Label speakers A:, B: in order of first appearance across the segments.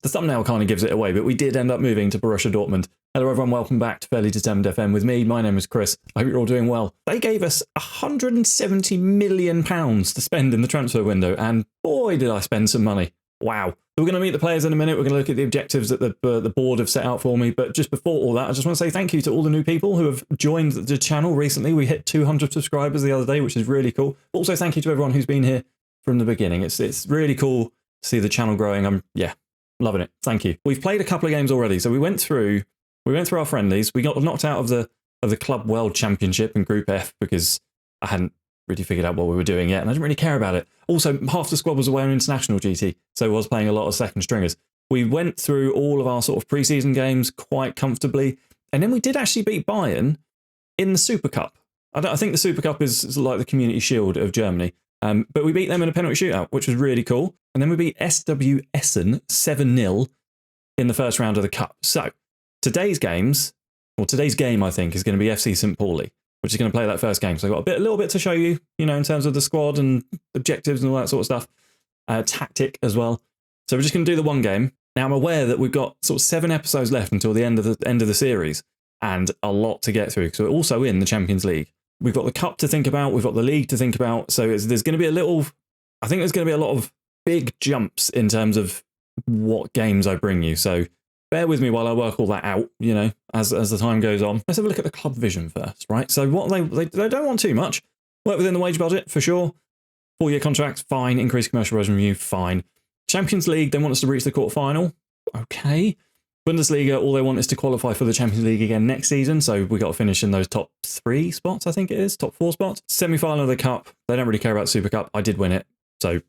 A: the thumbnail kind of gives it away, but we did end up moving to Borussia Dortmund. Hello everyone, welcome back to FairlyDeterminedFM with me. My name is Chris. I hope you're all doing well. They gave us £170 million to spend in the transfer window, and boy did I spend some money. Wow. So we're going to meet the players in a minute. We're going to look at the objectives that the board have set out for me. But just before all that, I just want to say thank you to all the new people who have joined the channel recently. We hit 200 subscribers the other day, which is really cool. Also, thank you to everyone who's been here from the beginning. It's really cool to see the channel growing. I'm loving it. Thank you. We've played a couple of games already. So we went through our friendlies. We got knocked out of the Club World Championship in Group F because I hadn't really figured out what we were doing yet, and I didn't really care about it. Also, half the squad was away on international duty, so I was playing a lot of second stringers. We went through all of our sort of pre-season games quite comfortably, and then we did actually beat Bayern in the Super Cup. I think the Super Cup is like the Community Shield of Germany, but we beat them in a penalty shootout, which was really cool. And then we beat SW Essen 7-0 in the first round of the Cup. So today's game, I think, is going to be FC St. Pauli, which is going to play that first game. So I've got a little bit to show you, in terms of the squad and objectives and all that sort of stuff. Tactic as well. So we're just going to do the one game. Now I'm aware that we've got sort of 7 episodes left until the end of the series, and a lot to get through. So we're also in the Champions League. We've got the Cup to think about. We've got the League to think about. So there's going to be a lot of big jumps in terms of what games I bring you. So bear with me while I work all that out, as the time goes on. Let's have a look at the club vision first, right? So what they don't want too much. Work within the wage budget, for sure. 4-year contracts, fine. Increased commercial revenue, fine. Champions League, they want us to reach the quarterfinal. Okay. Bundesliga, all they want is to qualify for the Champions League again next season. So we got to finish in those top 3 spots, I think it is. Top 4 spots. Semi-final of the Cup. They don't really care about Super Cup. I did win it. So,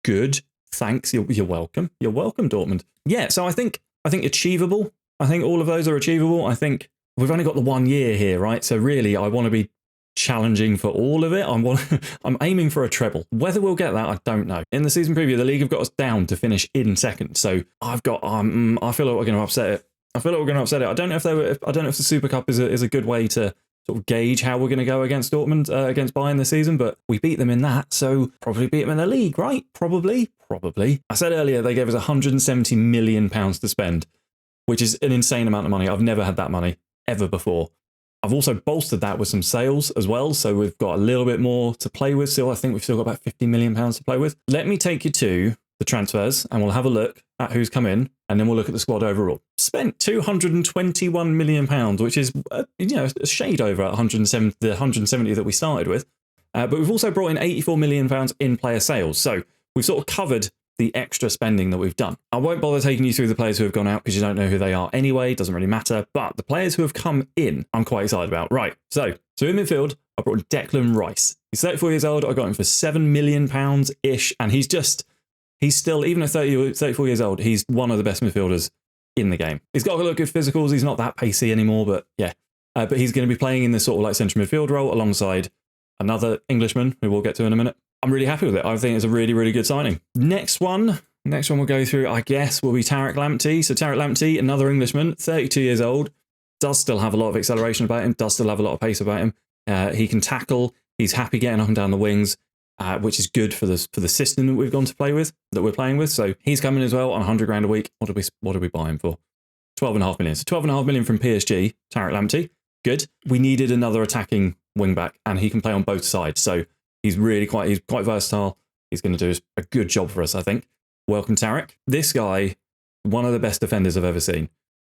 A: good. Thanks. You're welcome. You're welcome, Dortmund. Yeah, so I think achievable. I think all of those are achievable. I think we've only got the 1 year here, right? So really, I want to be challenging for all of it. I'm aiming for a treble. Whether we'll get that, I don't know. In the season preview, the league have got us down to finish in second. So I feel like we're going to upset it. I don't know if the Super Cup is a good way to sort of gauge how we're going to go against Dortmund, against Bayern this season, but we beat them in that, so probably beat them in the league, right? Probably. I said earlier they gave us £170 million to spend, which is an insane amount of money. I've never had that money ever before. I've also bolstered that with some sales as well, so we've got a little bit more to play with still. I think we've still got about £50 million to play with. Let me take you to the transfers, and we'll have a look at who's come in, and then we'll look at the squad overall. Spent £221 million, which is a shade over 170 that we started with. But we've also brought in £84 million in player sales. So we've sort of covered the extra spending that we've done. I won't bother taking you through the players who have gone out because you don't know who they are anyway. It doesn't really matter. But the players who have come in, I'm quite excited about. Right. So in midfield, I brought in Declan Rice. He's 34 years old. I got him for £7 million-ish. And he's still, even at 34 years old, he's one of the best midfielders in the game. He's got a lot of good physicals. He's not that pacey anymore, but yeah. But he's going to be playing in this sort of like central midfield role alongside another Englishman who we'll get to in a minute. I'm really happy with it. I think it's a really, really good signing. Next one we'll go through, I guess, will be Tarek Lamptey. So Tarek Lamptey, another Englishman, 32 years old, does still have a lot of acceleration about him, does still have a lot of pace about him. He can tackle. He's happy getting up and down the wings. Which is good for the system that we've gone to play with, that we're playing with. So he's coming as well on 100 grand a week. What did we buy him for? 12.5 million. So 12.5 million from PSG, Tarek Lamptey. Good. We needed another attacking wing back, and he can play on both sides. So he's quite versatile. He's going to do a good job for us, I think. Welcome, Tarek. This guy, one of the best defenders I've ever seen.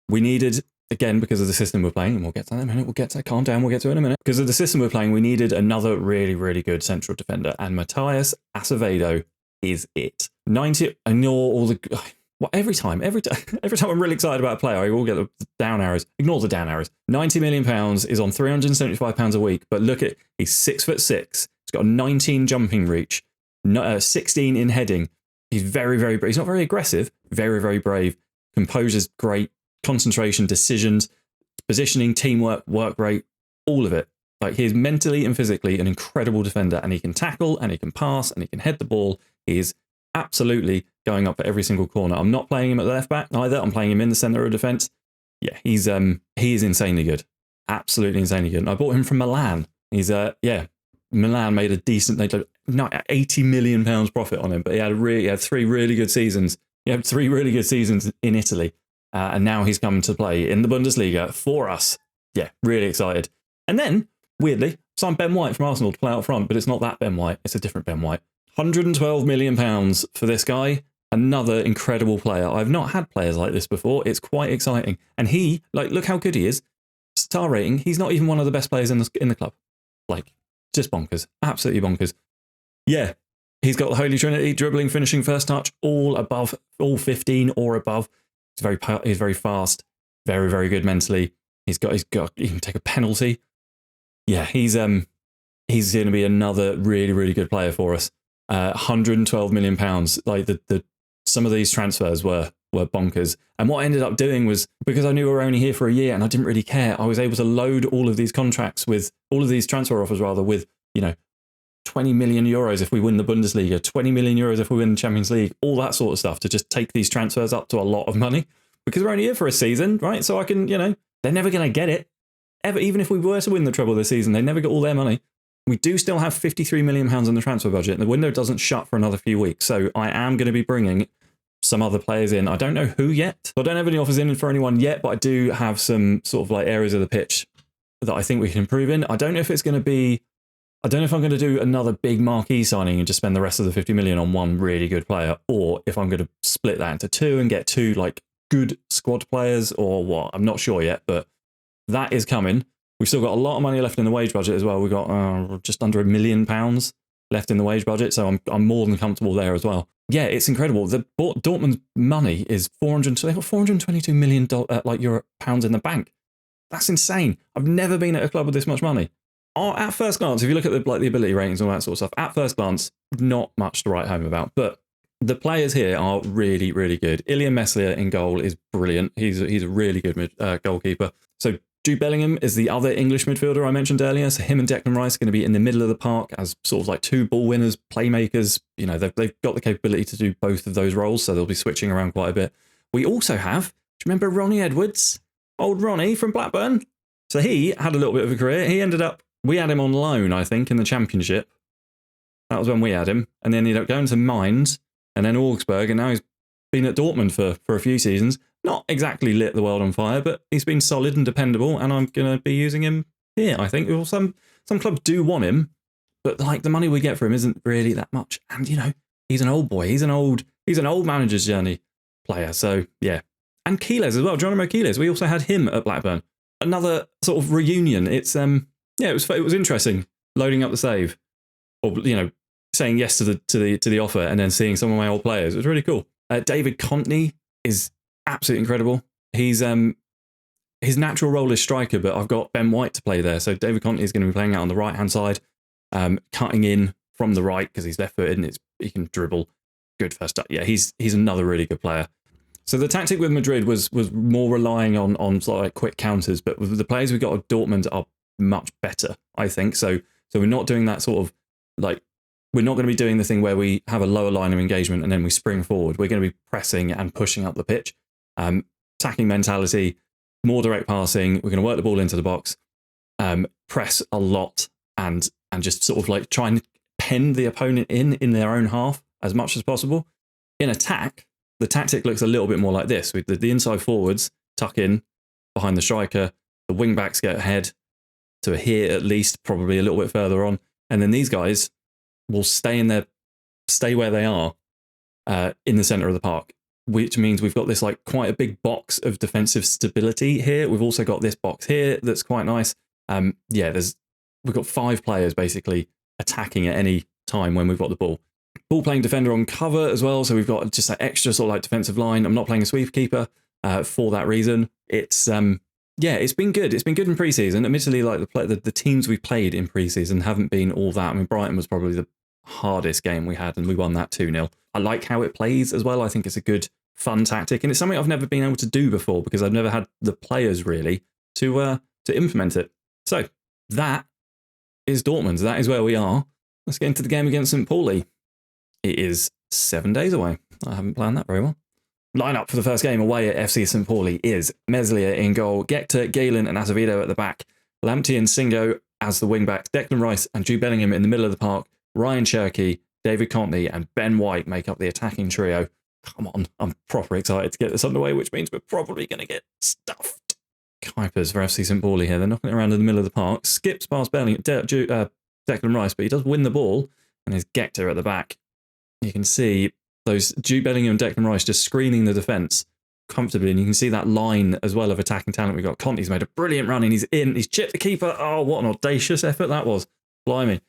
A: We needed, again, because of the system we're playing, and we'll get to that in a minute. Calm down, we'll get to it in a minute. Because of the system we're playing, we needed another really, really good central defender, and Matthias Acevedo is it. 90, ignore all the... Well, every time I'm really excited about a player, I will get the down arrows. Ignore the down arrows. £90 million is on £375 a week, but look at, he's 6'6". He's got a 19 jumping reach, 16 in heading. He's very, very brave. He's not very aggressive, very, very brave. Composure's great. Concentration, decisions, positioning, teamwork, work rate, all of it. Like, he's mentally and physically an incredible defender, and he can tackle, and he can pass, and he can head the ball. He is absolutely going up at every single corner. I'm not playing him at the left back either. I'm playing him in the centre of defence. Yeah, he is insanely good. Absolutely insanely good. And I bought him from Milan. He's Milan made a decent, they did not £80 million profit on him, but he had 3 really good seasons He had 3 really good seasons in Italy, and now he's come to play in the Bundesliga for us. Yeah, really excited. And then, weirdly, signed Ben White from Arsenal to play out front, but it's not that Ben White. It's a different Ben White. £112 million for this guy. Another incredible player. I've not had players like this before. It's quite exciting. And he, like, look how good he is. Star rating, he's not even one of the best players in the club. Like, just bonkers. Absolutely bonkers. Yeah, he's got the Holy Trinity, dribbling, finishing, first touch, all 15 or above. He's very fast, very, very good mentally. He can take a penalty. Yeah, he's going to be another really, really good player for us. £112 million. Like some of these transfers were bonkers. And what I ended up doing was, because I knew we were only here for a year and I didn't really care, I was able to load all of these contracts with all of these transfer offers with, 20 million euros if we win the Bundesliga, 20 million euros if we win the Champions League, all that sort of stuff, to just take these transfers up to a lot of money, because we're only here for a season, right? So I can, they're never going to get it ever. Even if we were to win the treble this season, they never get all their money. We do still have £53 million in the transfer budget, and the window doesn't shut for another few weeks. So I am going to be bringing some other players in. I don't know who yet. I don't have any offers in for anyone yet, but I do have some sort of like areas of the pitch that I think we can improve in. I don't know if I'm going to do another big marquee signing and just spend the rest of the 50 million on one really good player, or if I'm going to split that into 2 and get 2 like good squad players, or what. I'm not sure yet, but that is coming. We've still got a lot of money left in the wage budget as well. We've got just under £1 million left in the wage budget, so I'm more than comfortable there as well. Yeah, it's incredible. The Dortmund's money is they've got 422 million pounds in the bank. That's insane. I've never been at a club with this much money. At first glance, if you look at the ability ratings and all that sort of stuff, at first glance, not much to write home about. But the players here are really, really good. Ilya Meslier in goal is brilliant. He's a really good goalkeeper. So Jude Bellingham is the other English midfielder I mentioned earlier. So him and Declan Rice are going to be in the middle of the park as sort of like 2 ball winners, playmakers. They've got the capability to do both of those roles, so they'll be switching around quite a bit. We also have, do you remember Ronnie Edwards? Old Ronnie from Blackburn? So he had a little bit of a career. We had him on loan, I think, in the Championship. That was when we had him. And then he ended up going to Mainz and then Augsburg, and now he's been at Dortmund for a few seasons. Not exactly lit the world on fire, but he's been solid and dependable, and I'm going to be using him here, I think. Well, some clubs do want him, but like the money we get for him isn't really that much. And, he's an old boy. He's an old manager's journey player. So, yeah. And Keeles as well, Geronimo Keeles. We also had him at Blackburn. Another sort of reunion. It's it was interesting loading up the save, or saying yes to the offer and then seeing some of my old players. It was really cool. David Contney is absolutely incredible. He's his natural role is striker, but I've got Ben White to play there, so David Contney is going to be playing out on the right hand side, cutting in from the right because he's left footed and he can dribble. Good first touch. Yeah, he's another really good player. So the tactic with Madrid was more relying on sort of like quick counters, but with the players we got at Dortmund are much better, I think. So we're not doing that sort of like, we're not going to be doing the thing where we have a lower line of engagement and then we spring forward. We're going to be pressing and pushing up the pitch. Attacking mentality, more direct passing. We're going to work the ball into the box, press a lot, and just sort of like try and pen the opponent in their own half as much as possible. In attack, the tactic looks a little bit more like this, with the inside forwards tuck in behind the striker, the wing backs get ahead to here at least, probably a little bit further on, and then these guys will stay where they are in the centre of the park, which means we've got this like quite a big box of defensive stability here. We've also got this box here that's quite nice. We've got 5 players basically attacking at any time when we've got the ball. Ball playing defender on cover as well, so we've got just that extra sort of like defensive line. I'm not playing a sweep keeper for that reason. It's been good. It's been good in pre-season. Admittedly, like the teams we've played in pre-season haven't been all that. I mean, Brighton was probably the hardest game we had, and we won that 2-0. I like how it plays as well. I think it's a good, fun tactic, and it's something I've never been able to do before because I've never had the players really to implement it. So that is Dortmund. That is where we are. Let's get into the game against St. Pauli. It is 7 days away. I haven't planned that very well. Line-up for the first game away at FC St. Pauli is Meslier in goal, Gekter, Galen and Azevedo at the back, Lamptey and Singo as the wing-backs, Declan Rice and Jude Bellingham in the middle of the park, Ryan Cherky, David Contney and Ben White make up the attacking trio. Come on, I'm proper excited to get this underway, which means we're probably going to get stuffed. Kuipers for FC St. Pauli here. They're knocking it around in the middle of the park. Skips past Declan Rice, but he does win the ball, and there's Gector at the back. You can see those Jude Bellingham and Declan Rice just screening the defence comfortably, and you can see that line as well of attacking talent. We've got Conte's made a brilliant run, and he's in. He's chipped the keeper. Oh, what an audacious effort that was. Blimey.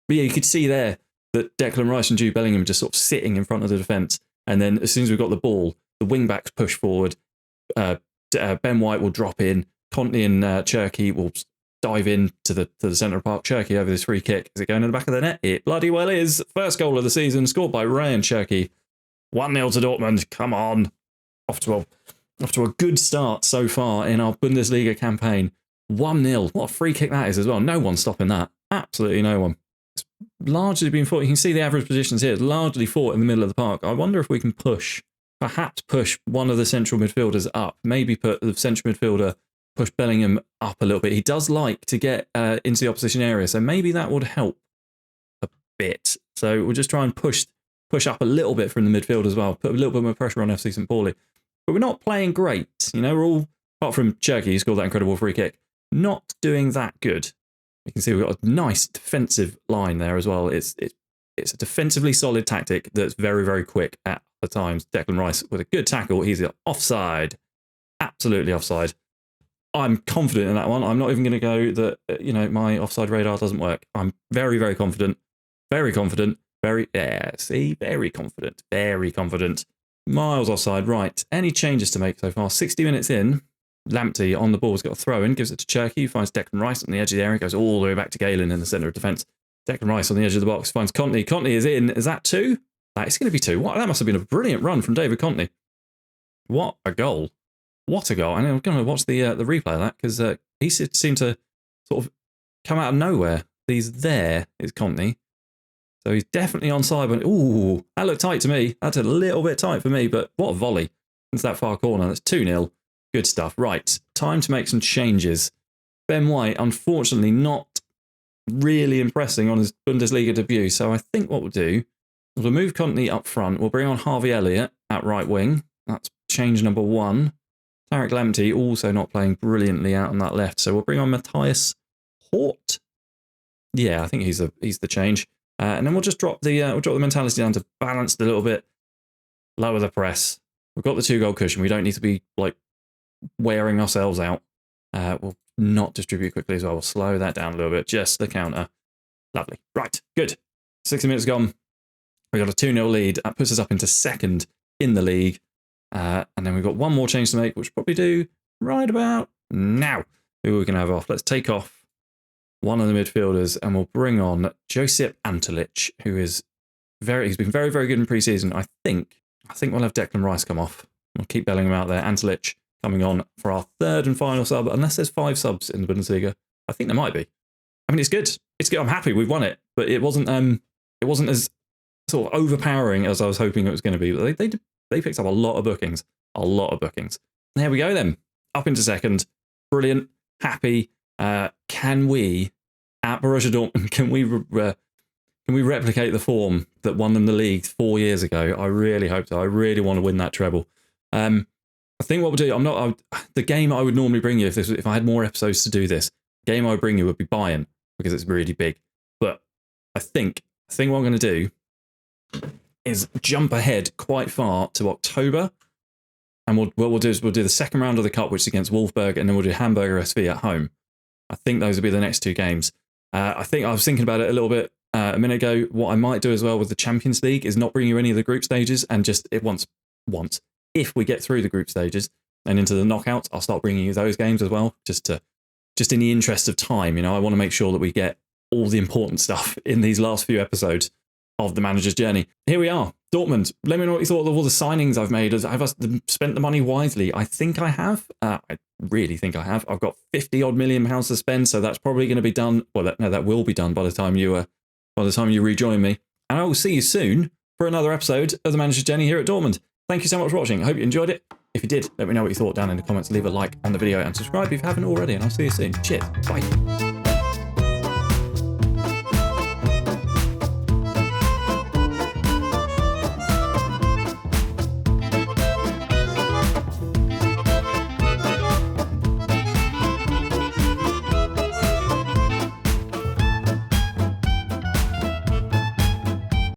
A: But yeah, you could see there that Declan Rice and Jude Bellingham just sort of sitting in front of the defence. And then as soon as we've got the ball, the wing-backs push forward. Ben White will drop in. Conte and Cherky will dive in to the centre of the park. Cherky over this free kick. Is it going in the back of the net? It bloody well is. First goal of the season, scored by Ryan Cherky. 1-0 to Dortmund. Come on. Off to a good start so far in our Bundesliga campaign. 1-0. What a free kick that is as well. No one's stopping that. Absolutely no one. It's largely been fought. You can see the average positions here. It's largely fought in the middle of the park. I wonder if we can perhaps push one of the central midfielders up. Maybe put the central midfielder, push Bellingham up a little bit. He does like to get into the opposition area, so maybe that would help a bit. So we'll just try and push up a little bit from the midfield as well. Put a little bit more pressure on FC St. Pauli. But we're not playing great. You know, we're all, apart from Cherky, who scored that incredible free kick, not doing that good. You can see we've got a nice defensive line there as well. It's a defensively solid tactic that's very, very quick at the times. Declan Rice with a good tackle. He's offside. Absolutely offside. I'm confident in that one. I'm not even going to go that, my offside radar doesn't work. I'm very, very confident. Very confident. Very confident. Very confident. Miles offside. Right. Any changes to make so far? 60 minutes in. Lamptey on the ball has got a throw in, gives it to Cherky, who finds Declan Rice on the edge of the area, goes all the way back to Galen in the centre of defence. Declan Rice on the edge of the box finds Conte. Conte is in. Is that 2? That is going to be 2. That must have been a brilliant run from David Conte. What a goal. What a goal. And I'm going to watch the replay of that because he seemed to sort of come out of nowhere. There is Conte. So he's definitely onside. But, ooh, that looked tight to me. That's a little bit tight for me, but what a volley into that far corner. That's 2-0. Good stuff. Right, time to make some changes. Ben White, unfortunately, not really impressing on his Bundesliga debut. So I think what we'll do is we'll move Conte up front. We'll bring on Harvey Elliott at right wing. That's change number 1. Tarek Lamptey also not playing brilliantly out on that left. So we'll bring on Matthias Hort. Yeah, I think he's the change. And then we'll just drop the mentality down to balance it a little bit. Lower the press. We've got the 2-goal cushion. We don't need to be wearing ourselves out. We'll not distribute quickly as well. We'll slow that down a little bit. Just the counter. Lovely. Right. Good. 60 minutes gone. We got a 2-0 lead. That puts us up into second in the league. And then we've got one more change to make, which we'll probably do right about now. Who are we going to have off? Let's take off one of the midfielders and we'll bring on Josip Antolic, he's been very, very good in pre-season. I think we'll have Declan Rice come off. We'll keep Bellingham out there. Antolic coming on for our third and final sub, unless there's 5 subs in the Bundesliga. I think there might be. I mean, it's good. It's good. I'm happy we've won it, but it wasn't as sort of overpowering as I was hoping it was going to be. But they picked up a lot of bookings. There we go then. Up into second. Brilliant. Happy. Can we, at Borussia Dortmund, can we replicate the form that won them the league 4 years ago? I really hope so. I really want to win that treble. I think what we'll do, the game I would normally bring you if I had more episodes to do this, the game I would bring you would be Bayern because it's really big. But I think what I'm going to do is jump ahead quite far to October. And what we'll do is we'll do the second round of the Cup, which is against Wolfsburg, and then we'll do Hamburger SV at home. I think those will be the next 2 games. I think I was thinking about it a little bit a minute ago. What I might do as well with the Champions League is not bring you any of the group stages and just once. If we get through the group stages and into the knockouts, I'll start bringing you those games as well, just in the interest of time. I want to make sure that we get all the important stuff in these last few episodes of the manager's journey. Here we are, Dortmund. Let me know what you thought of all the signings I've made. Have I spent the money wisely? I think I have. I really think I have. I've got 50 odd million pounds to spend, so that's probably going to be done. Well, that will be done by the time you rejoin me. And I will see you soon for another episode of the manager's journey here at Dortmund. Thank you so much for watching. I hope you enjoyed it. If you did, let me know what you thought down in the comments. Leave a like on the video and subscribe if you haven't already, and I'll see you soon. Cheers. Bye.